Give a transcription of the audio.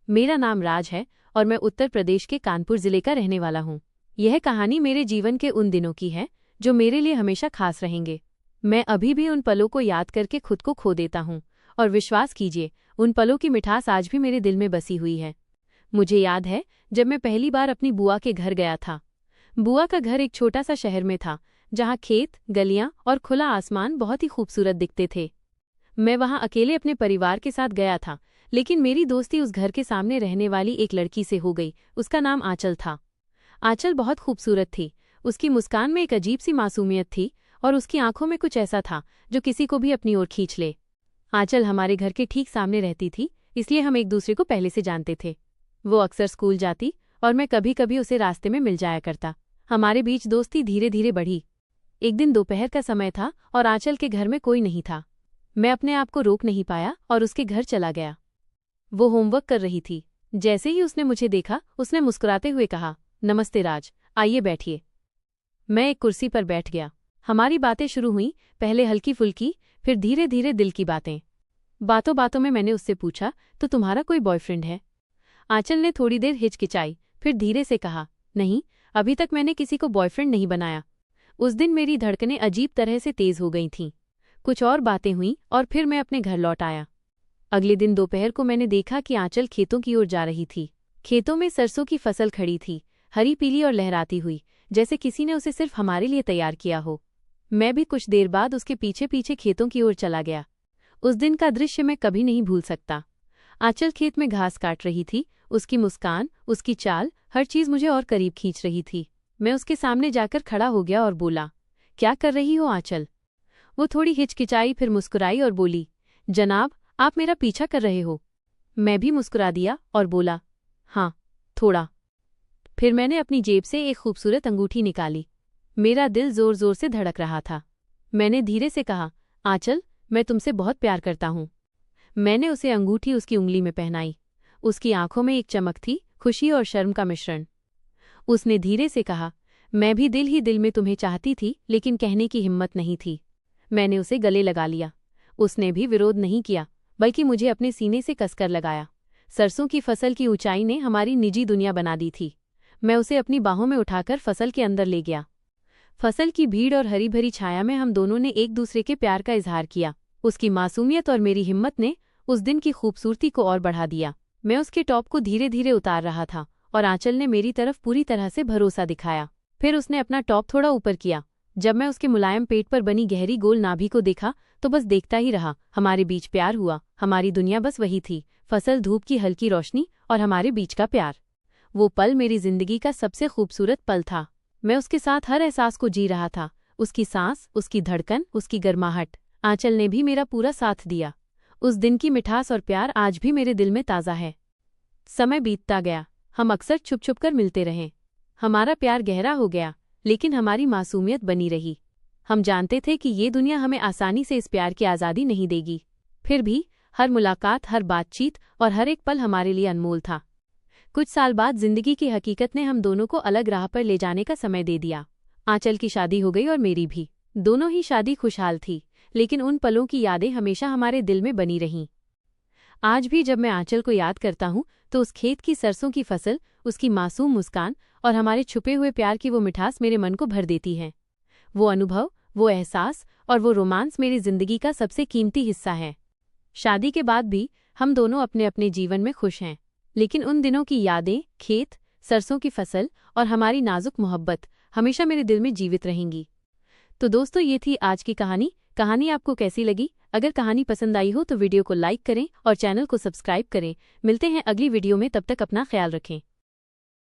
मेरा नाम राज है और मैं उत्तर प्रदेश के कानपुर जिले का रहने वाला हूँ। यह कहानी मेरे जीवन के उन दिनों की है जो मेरे लिए हमेशा खास रहेंगे। मैं अभी भी उन पलों को याद करके खुद को खो देता हूँ और विश्वास कीजिए, उन पलों की मिठास आज भी मेरे दिल में बसी हुई है। मुझे याद है जब मैं पहली बार अपनी बुआ के घर गया था। बुआ का घर एक छोटा सा शहर में था, जहाँ खेत, गलियाँ और खुला आसमान बहुत ही खूबसूरत दिखते थे। मैं वहाँ अकेले अपने परिवार के साथ गया था, लेकिन मेरी दोस्ती उस घर के सामने रहने वाली एक लड़की से हो गई। उसका नाम आंचल था। आंचल बहुत खूबसूरत थी। उसकी मुस्कान में एक अजीब सी मासूमियत थी और उसकी आंखों में कुछ ऐसा था जो किसी को भी अपनी ओर खींच ले। आंचल हमारे घर के ठीक सामने रहती थी, इसलिए हम एक दूसरे को पहले से जानते थे। वो अक्सर स्कूल जाती और मैं कभी कभी उसे रास्ते में मिल जाया करता। हमारे बीच दोस्ती धीरे धीरे बढ़ी। एक दिन दोपहर का समय था और आंचल के घर में कोई नहीं था। मैं अपने आप को रोक नहीं पाया और उसके घर चला गया। वो होमवर्क कर रही थी। जैसे ही उसने मुझे देखा, उसने मुस्कुराते हुए कहा, नमस्ते राज, आइए बैठिए। मैं एक कुर्सी पर बैठ गया। हमारी बातें शुरू हुईं, पहले हल्की फुल्की, फिर धीरे धीरे दिल की बातें। बातों बातों में मैंने उससे पूछा, तो तुम्हारा कोई बॉयफ्रेंड है? आंचल ने थोड़ी देर हिचकिचाई, फिर धीरे से कहा, नहीं, अभी तक मैंने किसी को बॉयफ्रेंड नहीं बनाया। उस दिन मेरी धड़कनें अजीब तरह से तेज हो गई थीं। कुछ और बातें हुईं और फिर मैं अपने घर लौट आया। अगले दिन दोपहर को मैंने देखा कि आंचल खेतों की ओर जा रही थी। खेतों में सरसों की फसल खड़ी थी, हरी पीली और लहराती हुई, जैसे किसी ने उसे सिर्फ हमारे लिए तैयार किया हो। मैं भी कुछ देर बाद उसके पीछे पीछे खेतों की ओर चला गया। उस दिन का दृश्य मैं कभी नहीं भूल सकता। आंचल खेत में घास काट रही थी। उसकी मुस्कान, उसकी चाल, हर चीज मुझे और करीब खींच रही थी। मैं उसके सामने जाकर खड़ा हो गया और बोला, क्या कर रही हो आंचल? वो थोड़ी हिचकिचाई, फिर मुस्कुराई और बोली, जनाब, आप मेरा पीछा कर रहे हो? मैं भी मुस्कुरा दिया और बोला, हाँ, थोड़ा। फिर मैंने अपनी जेब से एक खूबसूरत अंगूठी निकाली। मेरा दिल जोर जोर से धड़क रहा था। मैंने धीरे से कहा, आंचल, मैं तुमसे बहुत प्यार करता हूँ। मैंने उसे अंगूठी उसकी उंगली में पहनाई। उसकी आंखों में एक चमक थी, खुशी और शर्म का मिश्रण। उसने धीरे से कहा, मैं भी दिल ही दिल में तुम्हें चाहती थी, लेकिन कहने की हिम्मत नहीं थी। मैंने उसे गले लगा लिया। उसने भी विरोध नहीं किया, बल्कि मुझे अपने सीने से कसकर लगाया। सरसों की फसल की ऊंचाई ने हमारी निजी दुनिया बना दी थी। मैं उसे अपनी बाहों में उठाकर फसल के अंदर ले गया। फसल की भीड़ और हरी भरी छाया में हम दोनों ने एक दूसरे के प्यार का इजहार किया। उसकी मासूमियत और मेरी हिम्मत ने उस दिन की खूबसूरती को और बढ़ा दिया। मैं उसके टॉप को धीरे धीरे उतार रहा था और आंचल ने मेरी तरफ पूरी तरह से भरोसा दिखाया। फिर उसने अपना टॉप थोड़ा ऊपर किया। जब मैं उसके मुलायम पेट पर बनी गहरी गोल नाभि को देखा तो बस देखता ही रहा। हमारे बीच प्यार हुआ। हमारी दुनिया बस वही थी, फसल, धूप की हल्की रोशनी और हमारे बीच का प्यार। वो पल मेरी जिंदगी का सबसे खूबसूरत पल था। मैं उसके साथ हर एहसास को जी रहा था, उसकी सांस, उसकी धड़कन, उसकी गर्माहट। आंचल ने भी मेरा पूरा साथ दिया। उस दिन की मिठास और प्यार आज भी मेरे दिल में ताज़ा है। समय बीतता गया। हम अक्सर छुप छुप कर मिलते रहे। हमारा प्यार गहरा हो गया, लेकिन हमारी मासूमियत बनी रही। हम जानते थे कि ये दुनिया हमें आसानी से इस प्यार की आज़ादी नहीं देगी। फिर भी हर मुलाकात, हर बातचीत और हर एक पल हमारे लिए अनमोल था। कुछ साल बाद जिंदगी की हकीकत ने हम दोनों को अलग राह पर ले जाने का समय दे दिया। आंचल की शादी हो गई और मेरी भी। दोनों ही शादी खुशहाल थी, लेकिन उन पलों की यादें हमेशा हमारे दिल में बनी रहीं। आज भी जब मैं आंचल को याद करता हूँ तो उस खेत की सरसों की फसल, उसकी मासूम मुस्कान और हमारे छुपे हुए प्यार की वो मिठास मेरे मन को भर देती है। वो अनुभव, वो एहसास और वो रोमांस मेरी जिंदगी का सबसे कीमती हिस्सा है। शादी के बाद भी हम दोनों अपने अपने जीवन में खुश हैं, लेकिन उन दिनों की यादें, खेत, सरसों की फसल और हमारी नाजुक मोहब्बत हमेशा मेरे दिल में जीवित रहेंगी। तो दोस्तों, ये थी आज की कहानी। कहानी आपको कैसी लगी? अगर कहानी पसंद आई हो तो वीडियो को लाइक करें और चैनल को सब्सक्राइब करें। मिलते हैं अगली वीडियो में, तब तक अपना ख्याल रखें।